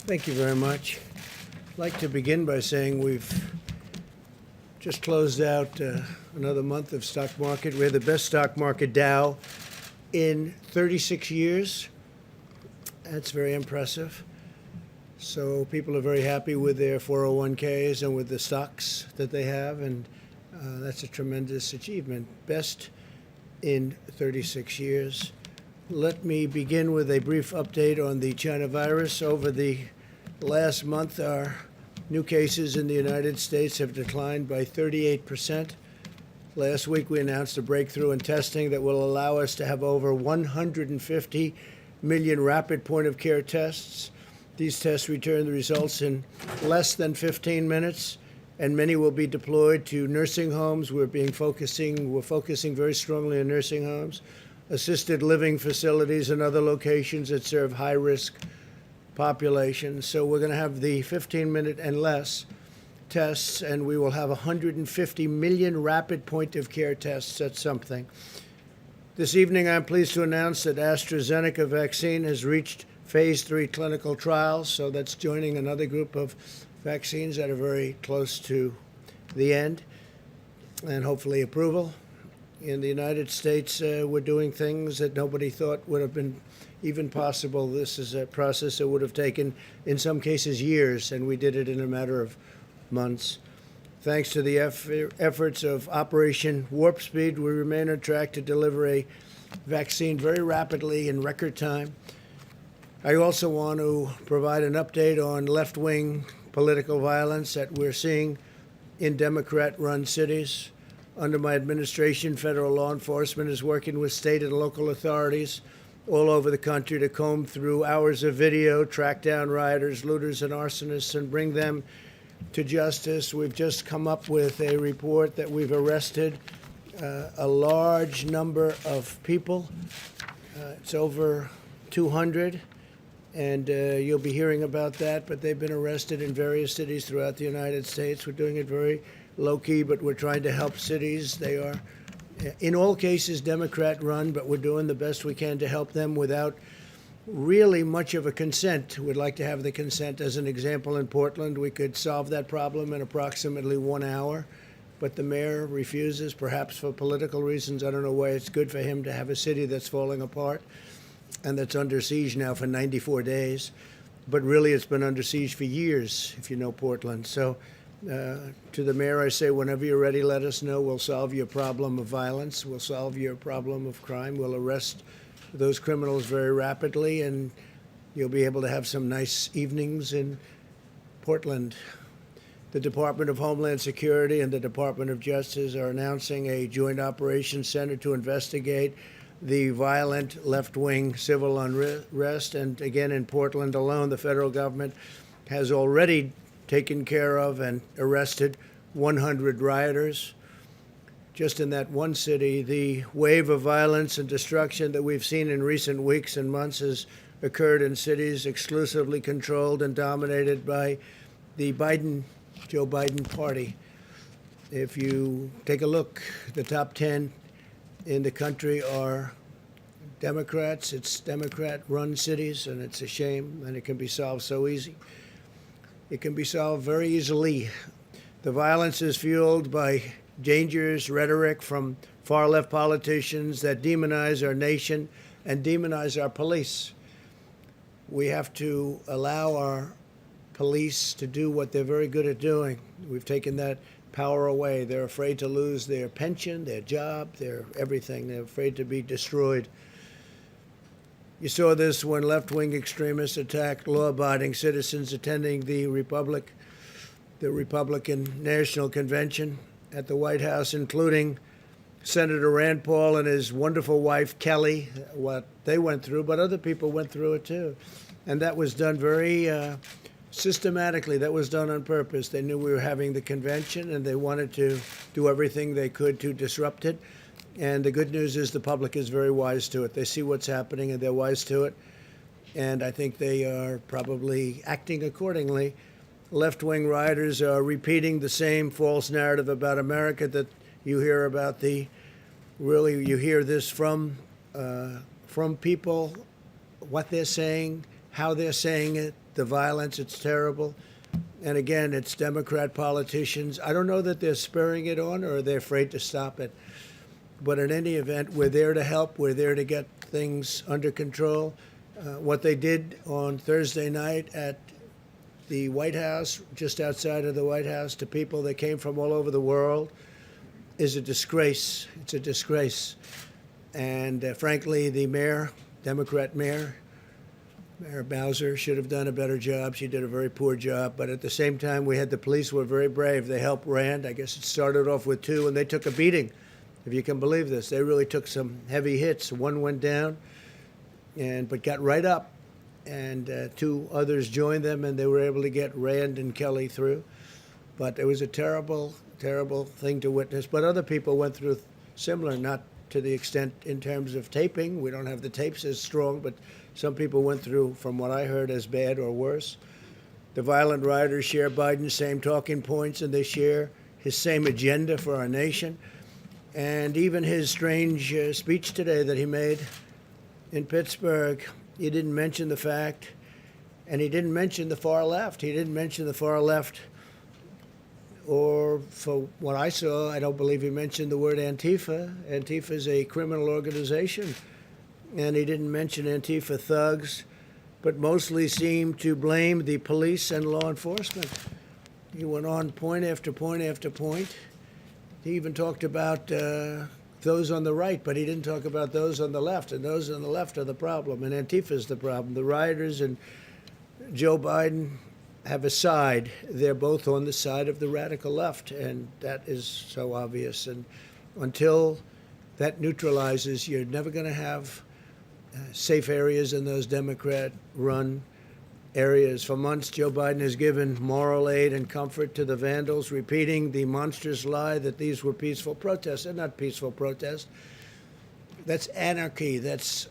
Thank you very much. I'd like to begin by saying we've just closed out another month of stock market. We're the best stock market Dow in 36 years. That's very impressive. So people are very happy with their 401ks and with the stocks that they have, and that's a tremendous achievement. Best in 36 years. Let me begin with a brief update on the China virus. Over the last month, our new cases in the United States have declined by 38%. Last week, we announced a breakthrough in testing that will allow us to have over 150 million rapid point-of-care tests. These tests return the results in less than 15 minutes, and many will be deployed to nursing homes. We're focusing very strongly on nursing homes, assisted living facilities, and other locations that serve high-risk populations. So we're going to have the 15-minute and less tests, and we will have 150 million rapid point-of-care tests. That's something. This evening, I'm pleased to announce that AstraZeneca vaccine has reached phase 3 clinical trials, so that's joining another group of vaccines that are very close to the end and hopefully approval. In the United States, we're doing things that nobody thought would have been even possible. This is a process that would have taken, in some cases, years, and we did it in a matter of months. Thanks to the efforts of Operation Warp Speed, we remain on track to deliver a vaccine very rapidly in record time. I also want to provide an update on left-wing political violence that we're seeing in Democrat-run cities. Under my administration, federal law enforcement is working with state and local authorities all over the country to comb through hours of video, track down rioters, looters, and arsonists, and bring them to justice. We've just come up with a report that we've arrested a large number of people. It's over 200, and you'll be hearing about that, but they've been arrested in various cities throughout the United States. We're doing it very low-key, but we're trying to help cities. They are, in all cases, Democrat-run, but we're doing the best we can to help them without really much of a consent. We'd like to have the consent. As an example, in Portland, we could solve that problem in approximately 1 hour, but the mayor refuses, perhaps for political reasons. I don't know why it's good for him to have a city that's falling apart and that's under siege now for 94 days. But really, it's been under siege for years, if you know Portland. So to the mayor, I say, whenever you're ready, let us know. We'll solve your problem of violence. We'll solve your problem of crime. We'll arrest those criminals very rapidly, and you'll be able to have some nice evenings in Portland. The Department of Homeland Security and the Department of Justice are announcing a joint operations center to investigate the violent left-wing civil unrest. And again, in Portland alone, the federal government has already taken care of and arrested 100 rioters. Just in that one city, the wave of violence and destruction that we've seen in recent weeks and months has occurred in cities exclusively controlled and dominated by the Joe Biden party. If you take a look, the top 10 in the country are Democrats. It's Democrat-run cities, and it's a shame, and it can be solved so easy. It can be solved very easily. The violence is fueled by dangerous rhetoric from far-left politicians that demonize our nation and demonize our police. We have to allow our police to do what they're very good at doing. We've taken that power away. They're afraid to lose their pension, their job, their everything. They're afraid to be destroyed. You saw this when left-wing extremists attacked law-abiding citizens attending the Republican National Convention at the White House, including Senator Rand Paul and his wonderful wife, Kelly, what they went through, but other people went through it too. And that was done very systematically. That was done on purpose. They knew we were having the convention, and they wanted to do everything they could to disrupt it. And the good news is the public is very wise to it. They see what's happening, and they're wise to it. And I think they are probably acting accordingly. Left-wing rioters are repeating the same false narrative about America that you hear about. You hear this from people, what they're saying, how they're saying it, the violence. It's terrible. And again, it's Democrat politicians. I don't know that they're spurring it on or they're afraid to stop it. But in any event, we're there to help. We're there to get things under control. What they did on Thursday night at the White House, just outside of the White House, to people that came from all over the world is a disgrace. It's a disgrace. And frankly, the mayor, Democrat mayor, Mayor Bowser, should have done a better job. She did a very poor job. But at the same time, we had the police who were very brave. They helped Rand. I guess it started off with 2, and they took a beating, if you can believe this. They really took some heavy hits. 1 went down, but got right up. And 2 others joined them, and they were able to get Rand and Kelly through. But it was a terrible, terrible thing to witness. But other people went through similar, not to the extent in terms of taping. We don't have the tapes as strong, but some people went through, from what I heard, as bad or worse. The violent rioters share Biden's same talking points, and they share his same agenda for our nation. And even his strange speech today that he made in Pittsburgh, he didn't mention the fact, and he didn't mention the far left. He didn't mention the far left, or for what I saw, I don't believe he mentioned the word Antifa. Antifa is a criminal organization, and he didn't mention Antifa thugs, but mostly seemed to blame the police and law enforcement. He went on point after point after point. He even talked about those on the right, but he didn't talk about those on the left, and those on the left are the problem, and Antifa is the problem. The rioters and Joe Biden have a side. They're both on the side of the radical left, and that is so obvious. And until that neutralizes, you're never going to have safe areas in those Democrat-run areas. For months, Joe Biden has given moral aid and comfort to the vandals, repeating the monstrous lie that these were peaceful protests. They're not peaceful protests. That's anarchy. That's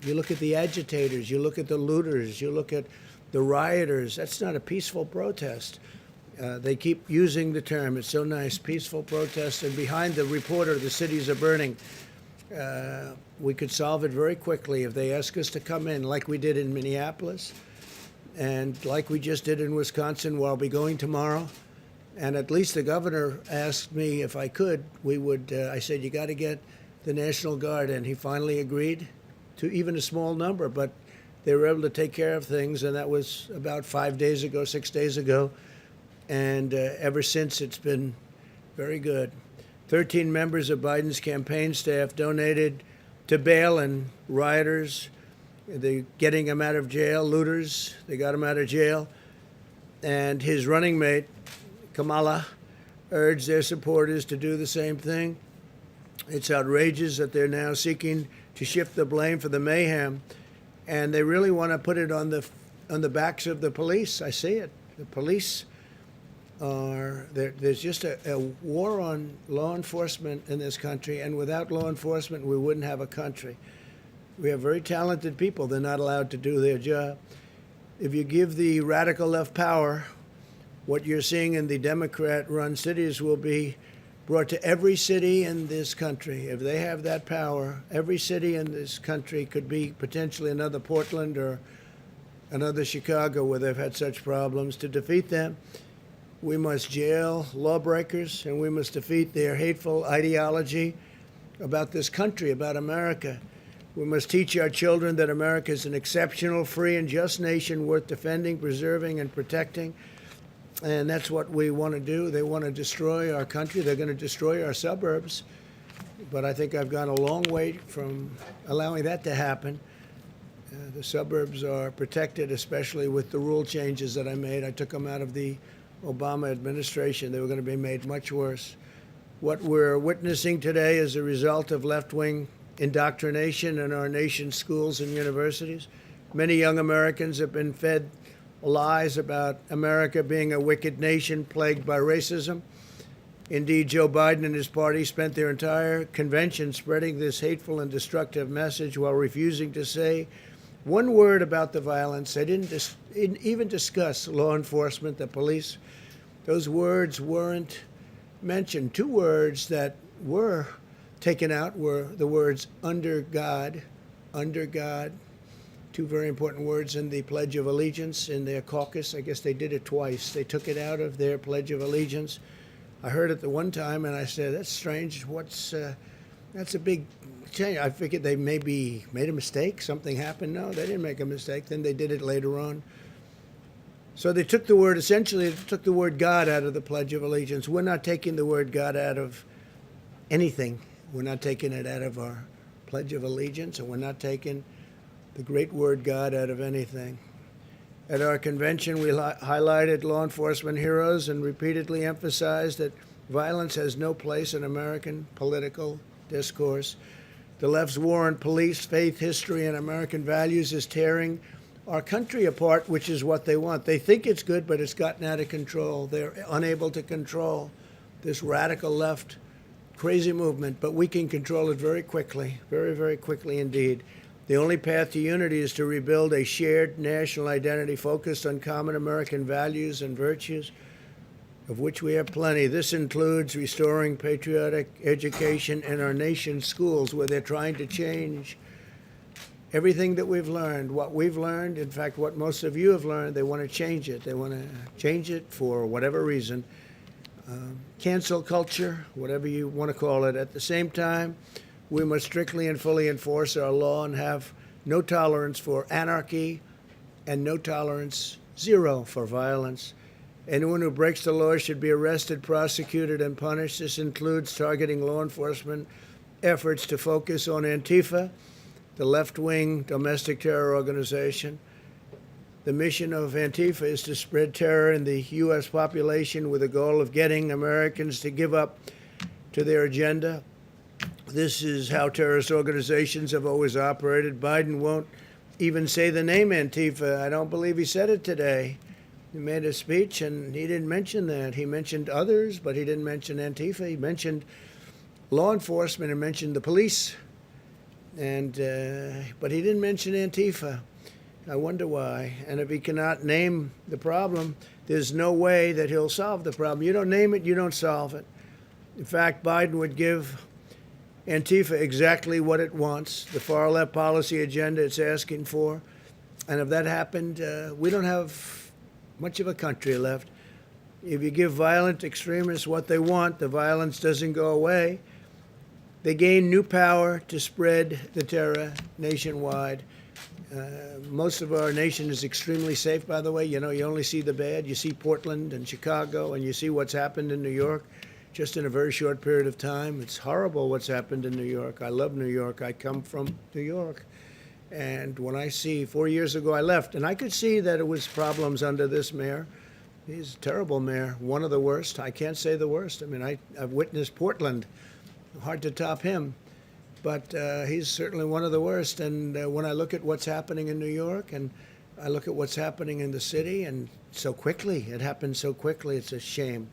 you look at the agitators, you look at the looters, you look at the rioters. That's not a peaceful protest. They keep using the term. It's so nice, peaceful protest. And behind the reporter, the cities are burning. We could solve it very quickly if they ask us to come in, like we did in Minneapolis, and like we just did in Wisconsin, where I'll be going tomorrow. And at least the governor asked me if I could. I said, you got to get the National Guard, and he finally agreed to even a small number, but they were able to take care of things, and that was about 5 days ago, 6 days ago. And ever since, it's been very good. 13 members of Biden's campaign staff donated to bail and rioters. They're getting him out of jail, looters. They got him out of jail. And his running mate, Kamala, urged their supporters to do the same thing. It's outrageous that they're now seeking to shift the blame for the mayhem. And they really want to put it on the backs of the police. I see it. The police there's just a war on law enforcement in this country, and without law enforcement, we wouldn't have a country. We have very talented people. They're not allowed to do their job. If you give the radical left power, what you're seeing in the Democrat-run cities will be brought to every city in this country. If they have that power, every city in this country could be potentially another Portland or another Chicago where they've had such problems. To defeat them, we must jail lawbreakers, and we must defeat their hateful ideology about this country, about America. We must teach our children that America is an exceptional, free, and just nation worth defending, preserving, and protecting. And that's what we want to do. They want to destroy our country. They're going to destroy our suburbs. But I think I've gone a long way from allowing that to happen. The suburbs are protected, especially with the rule changes that I made. I took them out of the Obama administration. They were going to be made much worse. What we're witnessing today is a result of left-wing indoctrination in our nation's schools and universities. Many young Americans have been fed lies about America being a wicked nation plagued by racism. Indeed, Joe Biden and his party spent their entire convention spreading this hateful and destructive message while refusing to say one word about the violence. They didn't even discuss law enforcement, the police. Those words weren't mentioned. 2 words that were taken out were the words under God, 2 two very important words in the Pledge of Allegiance in their caucus. I guess they did it twice. They took it out of their Pledge of Allegiance. I heard it the one time, and I said, that's strange. That's a big change. I figured they maybe made a mistake. Something happened. No, they didn't make a mistake. Then they did it later on. So they took the word, essentially, they took the word God out of the Pledge of Allegiance. We're not taking the word God out of anything. We're not taking it out of our Pledge of Allegiance, and we're not taking the great word God out of anything. At our convention, we highlighted law enforcement heroes and repeatedly emphasized that violence has no place in American political discourse. The left's war on police, faith, history, and American values is tearing our country apart, which is what they want. They think it's good, but it's gotten out of control. They're unable to control this radical left crazy movement, but we can control it very quickly, very, very quickly indeed. The only path to unity is to rebuild a shared national identity focused on common American values and virtues, of which we have plenty. This includes restoring patriotic education in our nation's schools, where they're trying to change everything that we've learned. What we've learned, in fact, what most of you have learned, they want to change it. They want to change it for whatever reason. Cancel culture, whatever you want to call it. At the same time, we must strictly and fully enforce our law and have no tolerance for anarchy and no tolerance, zero, for violence. Anyone who breaks the law should be arrested, prosecuted, and punished. This includes targeting law enforcement efforts to focus on Antifa, the left-wing domestic terror organization. The mission of Antifa is to spread terror in the U.S. population with the goal of getting Americans to give up to their agenda. This is how terrorist organizations have always operated. Biden won't even say the name Antifa. I don't believe he said it today. He made a speech, and he didn't mention that. He mentioned others, but he didn't mention Antifa. He mentioned law enforcement and mentioned the police, but he didn't mention Antifa. I wonder why. And if he cannot name the problem, there's no way that he'll solve the problem. You don't name it, you don't solve it. In fact, Biden would give Antifa exactly what it wants, the far left policy agenda it's asking for. And if that happened, we don't have much of a country left. If you give violent extremists what they want, the violence doesn't go away. They gain new power to spread the terror nationwide. Most of our nation is extremely safe, by the way. You know, you only see the bad. You see Portland and Chicago, and you see what's happened in New York just in a very short period of time. It's horrible what's happened in New York. I love New York. I come from New York. And when I see, 4 years ago I left, and I could see that it was problems under this mayor. He's a terrible mayor, one of the worst. I can't say the worst. I mean, I've witnessed Portland. Hard to top him. But he's certainly one of the worst. And when I look at what's happening in New York, and I look at what's happening in the city, and so quickly, it happened so quickly, it's a shame.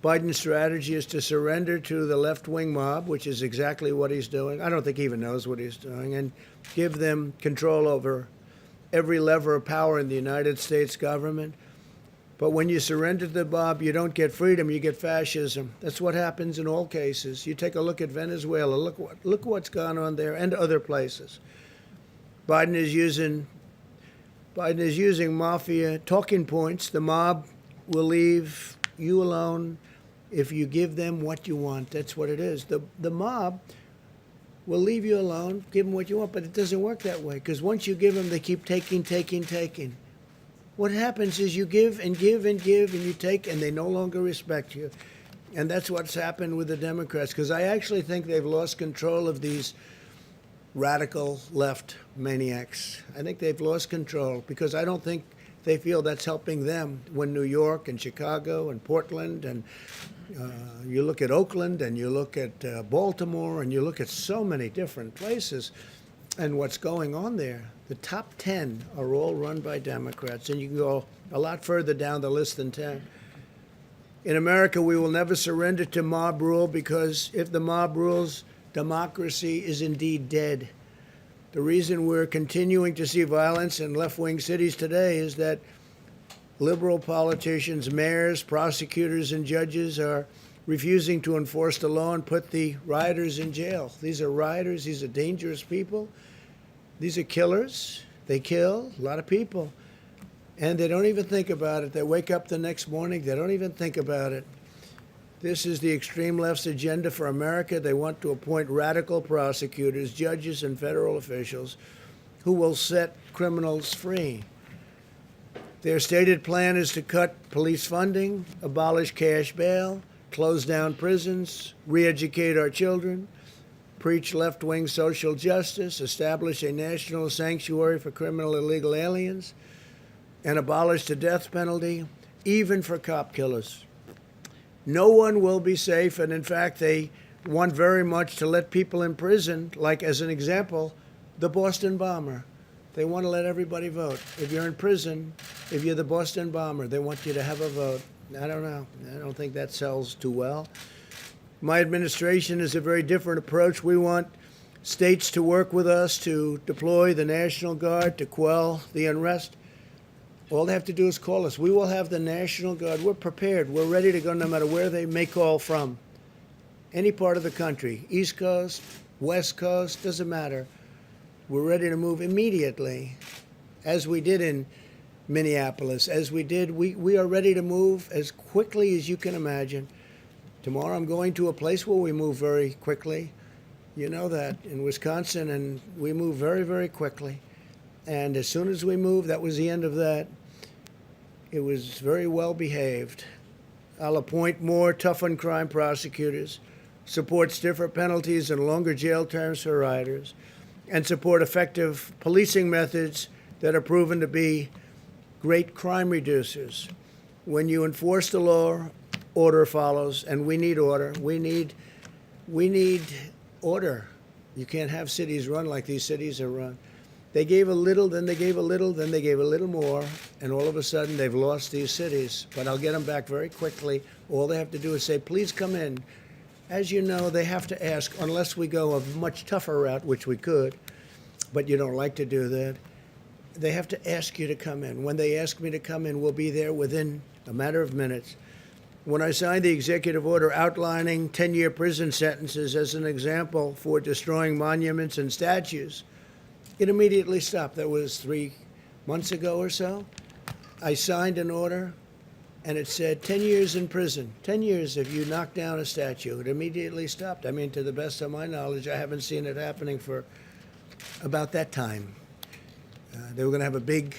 Biden's strategy is to surrender to the left-wing mob, which is exactly what he's doing. I don't think he even knows what he's doing, and give them control over every lever of power in the United States government. But when you surrender to the mob, you don't get freedom, you get fascism. That's what happens in all cases. You take a look at Venezuela, look what's gone on there, and other places. Biden is using mafia talking points. The mob will leave you alone if you give them what you want. That's what it is. The mob will leave you alone, give them what you want, but it doesn't work that way, because once you give them, they keep taking. What happens is you give and give and give, and you take, and they no longer respect you. And that's what's happened with the Democrats, because I actually think they've lost control of these radical left maniacs. I think they've lost control, because I don't think they feel that's helping them. When New York and Chicago and Portland, and you look at Oakland, and you look at Baltimore, and you look at so many different places, and what's going on there. The top 10 are all run by Democrats, and you can go a lot further down the list than 10. In America, we will never surrender to mob rule, because if the mob rules, democracy is indeed dead. The reason we're continuing to see violence in left-wing cities today is that liberal politicians, mayors, prosecutors, and judges are refusing to enforce the law and put the rioters in jail. These are rioters. These are dangerous people. These are killers. They kill a lot of people. And they don't even think about it. They wake up the next morning, they don't even think about it. This is the extreme left's agenda for America. They want to appoint radical prosecutors, judges, and federal officials who will set criminals free. Their stated plan is to cut police funding, abolish cash bail, close down prisons, re-educate our children, preach left-wing social justice, establish a national sanctuary for criminal illegal aliens, and abolish the death penalty, even for cop killers. No one will be safe, and in fact, they want very much to let people in prison, like as an example, the Boston bomber. They want to let everybody vote. If you're in prison, if you're the Boston bomber, they want you to have a vote. I don't know. I don't think that sells too well. My administration is a very different approach. We want states to work with us to deploy the National Guard to quell the unrest. All they have to do is call us. We will have the National Guard. We're prepared. We're ready to go no matter where they may call from. Any part of the country, East Coast, West Coast, doesn't matter. We're ready to move immediately, as we did in Minneapolis, we are ready to move as quickly as you can imagine. Tomorrow I'm going to a place where we move very quickly. You know that, in Wisconsin, and we move very, very quickly. And as soon as we moved, that was the end of that. It was very well behaved. I'll appoint more tough-on-crime prosecutors, support stiffer penalties and longer jail terms for riders, and support effective policing methods that are proven to be great crime reducers. When you enforce the law, order follows, and we need order. We need order. You can't have cities run like these cities are run. They gave a little, then they gave a little, then they gave a little more, and all of a sudden they've lost these cities. But I'll get them back very quickly. All they have to do is say, please come in. As you know, they have to ask, unless we go a much tougher route, which we could, but you don't like to do that. They have to ask you to come in. When they ask me to come in, we'll be there within a matter of minutes. When I signed the executive order outlining 10-year prison sentences as an example for destroying monuments and statues, it immediately stopped. That was 3 months ago or so. I signed an order, and it said 10 years in prison. 10 years if you knock down a statue. It immediately stopped. I mean, to the best of my knowledge, I haven't seen it happening for about that time. They were going to have a big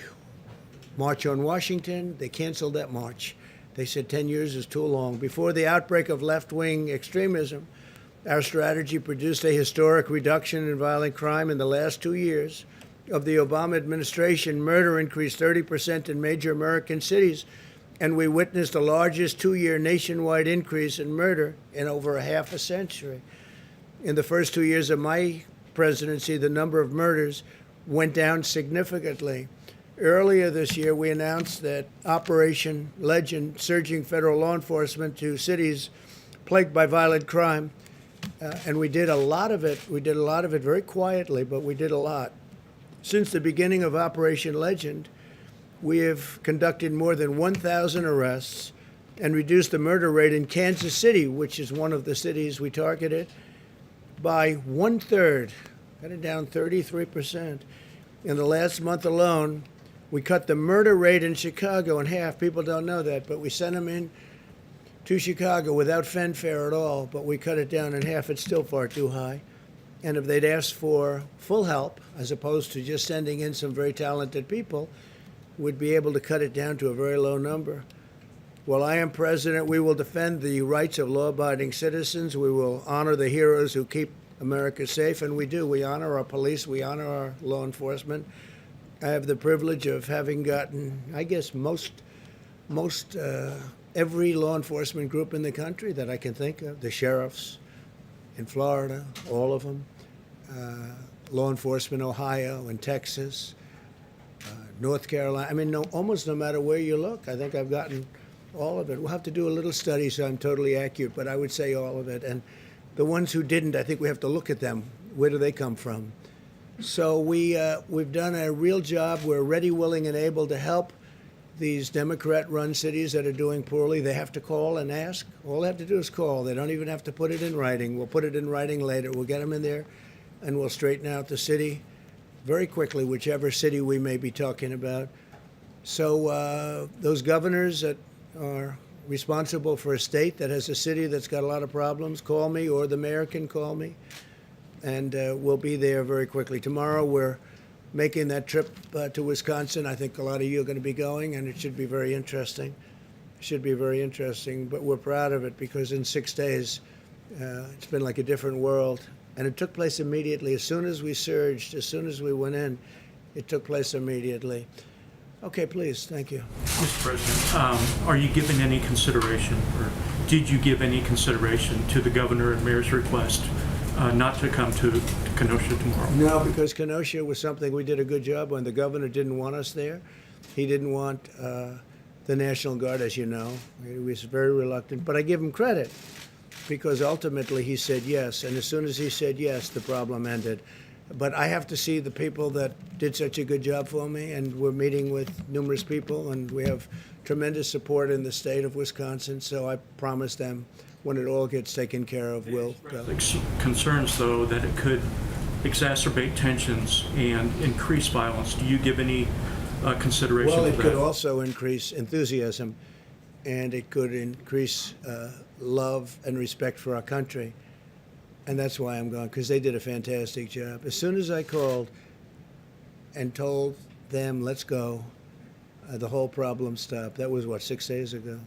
march on Washington. They canceled that march. They said 10 years is too long. Before the outbreak of left-wing extremism, our strategy produced a historic reduction in violent crime. In the last 2 years of the Obama administration, murder increased 30% in major American cities, and we witnessed the largest 2-year nationwide increase in murder in over a half a century. In the first 2 years of my presidency, the number of murders went down significantly. Earlier this year, we announced that Operation Legend, surging federal law enforcement to cities plagued by violent crime, and we did a lot of it. We did a lot of it very quietly, but we did a lot. Since the beginning of Operation Legend, we have conducted more than 1,000 arrests and reduced the murder rate in Kansas City, which is one of the cities we targeted, by 1/3. Got it down 33%. In the last month alone, we cut the murder rate in Chicago in half. People don't know that, but we sent them in to Chicago without fanfare at all, but we cut it down in half. It's still far too high. And if they'd asked for full help, as opposed to just sending in some very talented people, we'd be able to cut it down to a very low number. While I am president, we will defend the rights of law-abiding citizens. We will honor the heroes who keep America safe, and we do. We honor our police. We honor our law enforcement. I have the privilege of having gotten, I guess, every law enforcement group in the country that I can think of. The sheriffs in Florida, all of them. Law enforcement in Ohio and Texas, North Carolina. I mean, almost no matter where you look, I think I've gotten all of it. We'll have to do a little study so I'm totally accurate, but I would say all of it. And the ones who didn't, I think we have to look at them. Where do they come from? So we've done a real job. We're ready, willing, and able to help these Democrat-run cities that are doing poorly. They have to call and ask. All they have to do is call. They don't even have to put it in writing. We'll put it in writing later. We'll get them in there, and we'll straighten out the city. very quickly, whichever city we may be talking about. So those governors that are responsible for a state that has a city that's got a lot of problems, call me, or the mayor can call me, and we'll be there very quickly. Tomorrow we're making that trip to Wisconsin. I think a lot of you are going to be going, and it should be very interesting. Should be very interesting, but we're proud of it because in 6 days, it's been like a different world. And it took place immediately. As soon as we surged, as soon as we went in, it took place immediately. Okay, please, thank you. Mr. President, are you giving any consideration, or did you give any consideration to the governor and mayor's request not to come to Kenosha tomorrow? No, because Kenosha was something we did a good job on. The governor didn't want us there. He didn't want the National Guard, as you know. He was very reluctant, but I give him credit because ultimately he said yes, and as soon as he said yes, the problem ended. But I have to see the people that did such a good job for me, and we're meeting with numerous people, and we have tremendous support in the state of Wisconsin, so I promise them when it all gets taken care of, we'll go. Concerns, though, that it could exacerbate tensions and increase violence. Do you give any consideration Well, to it that? could also increase enthusiasm, and it could increase love and respect for our country. And that's why I'm going, because they did a fantastic job. As soon as I called and told them, let's go, the whole problem stopped. That was, what, 6 days ago?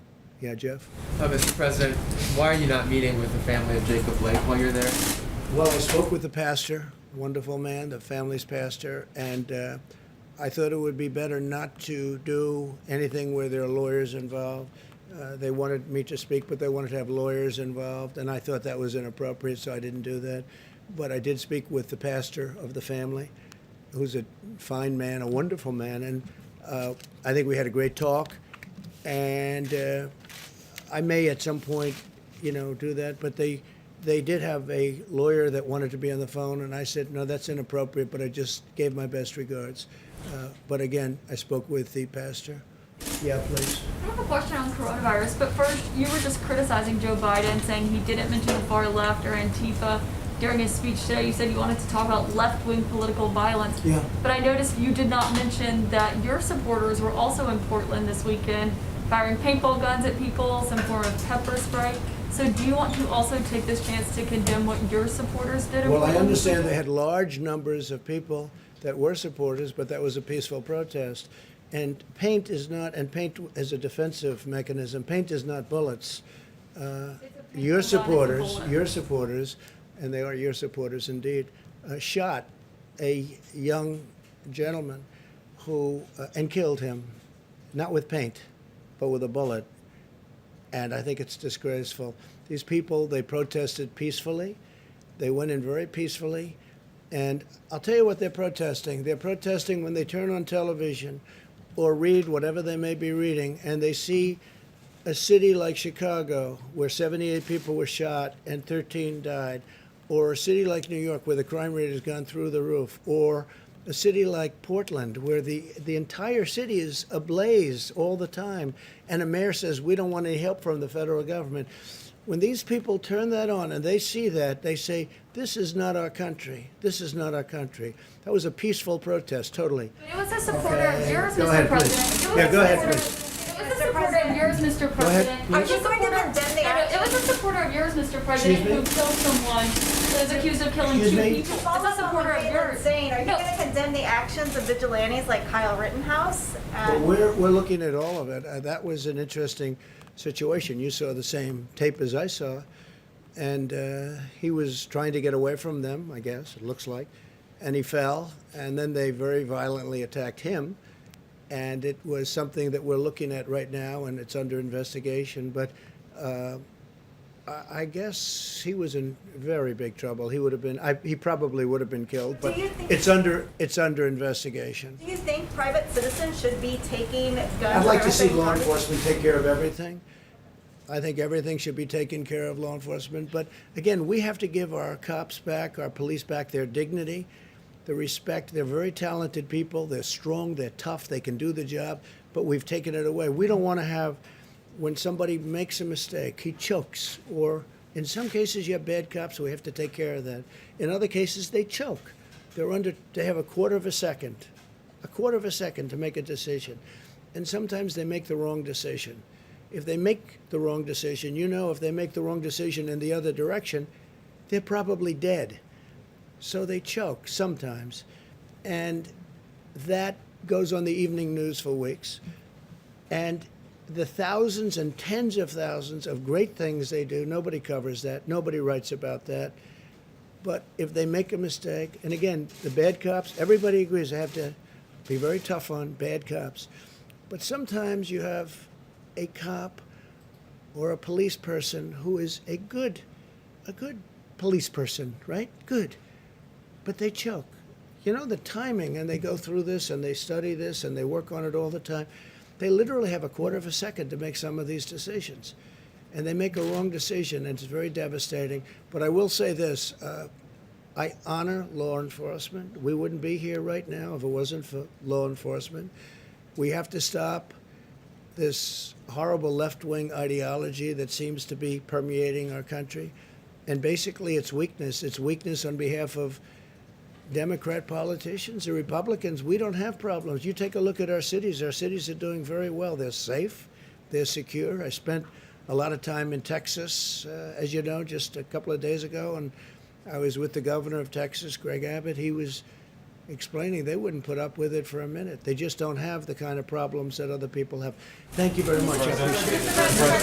Yeah, Jeff? Mr. President, why are you not meeting with the family of Jacob Blake while you're there? Well, I spoke with the pastor, wonderful man, the family's pastor, and I thought it would be better not to do anything where there are lawyers involved. They wanted me to speak, but they wanted to have lawyers involved, and I thought that was inappropriate, so I didn't do that. But I did speak with the pastor of the family, who's a fine man, a wonderful man, and I think we had a great talk. And I may at some point, do that, but they did have a lawyer that wanted to be on the phone, and I said, no, that's inappropriate, but I just gave my best regards. But again, I spoke with the pastor. Yeah, please. I have a question on coronavirus, but first, you were just criticizing Joe Biden, saying he didn't mention the far left or Antifa during his speech today. You said you wanted to talk about left-wing political violence. Yeah. But I noticed you did not mention that your supporters were also in Portland this weekend, firing paintball guns at people, some form of pepper spray. So do you want to also take this chance to condemn what your supporters did in Well, I Portland? understand they had large numbers of people that were supporters, but that was a peaceful protest. And paint is a defensive mechanism. Paint is not bullets. Your supporters, and they are your supporters indeed, shot a young gentleman who, and killed him, not with paint, but with a bullet. And I think it's disgraceful. These people, they protested peacefully. They went in very peacefully. And I'll tell you what they're protesting. They're protesting when they turn on television or read whatever they may be reading, and they see a city like Chicago where 78 people were shot and 13 died, or a city like New York where the crime rate has gone through the roof, or a city like Portland where the entire city is ablaze all the time, and a mayor says, we don't want any help from the federal government. When these people turn that on and they see that, they say, this is not our country. This is not our country. That was a peaceful protest, totally. It was a supporter of yours, Go Mr. ahead, President. please. It was Yeah, a go ahead, supporter- please. It was a supporter of yours, Mr. President. please. Are you going to condemn the It was a supporter of yours, Mr. President, Excuse me? who killed someone that is accused of killing Excuse two me? people. It's a supporter of yours. Saying, are you No. going to condemn the actions of vigilantes like Kyle Rittenhouse? But we're looking at all of it. That was an interesting situation. You saw the same tape as I saw. And he was trying to get away from them, I guess, it looks like. And he fell. And then they very violently attacked him. And it was something that we're looking at right now, and it's under investigation. But I guess he was in very big trouble. He would have been. He probably would have been killed. But Do you think- it's under investigation. Do you think private citizens should be taking guns? I'd like to see and law everything? enforcement take care of everything. I think everything should be taken care of, law enforcement. But again, we have to give our cops back, our police back their dignity, the respect. They're very talented people. They're strong. They're tough. They can do the job. But we've taken it away. We don't want to have, when somebody makes a mistake, he chokes. Or in some cases, you have bad cops, so we have to take care of that. In other cases, they choke. they have a quarter of a second to make a decision. And sometimes they make the wrong decision. If they make the wrong decision, if they make the wrong decision in the other direction, they're probably dead. So they choke sometimes. And that goes on the evening news for weeks. And the thousands and tens of thousands of great things they do, nobody covers that. Nobody writes about that. But if they make a mistake, and again, the bad cops, everybody agrees they have to be very tough on bad cops. But sometimes you have a cop or a police person who is a good police person, right? Good. But they choke. The timing, and they go through this, and they study this, and they work on it all the time. They literally have a quarter of a second to make some of these decisions. And they make a wrong decision, and it's very devastating. But I will say this, I honor law enforcement. We wouldn't be here right now if it wasn't for law enforcement. We have to stop this horrible left-wing ideology that seems to be permeating our country. And basically it's weakness. It's weakness on behalf of Democrat politicians. The Republicans, we don't have problems. You take a look at our cities. Our cities are doing very well. They're safe. They're secure. I spent a lot of time in Texas, as you know, just a couple of days ago, and I was with the governor of Texas, Greg Abbott. He was explaining they wouldn't put up with it for a minute. They just don't have the kind of problems that other people have. Thank you very much. I appreciate it.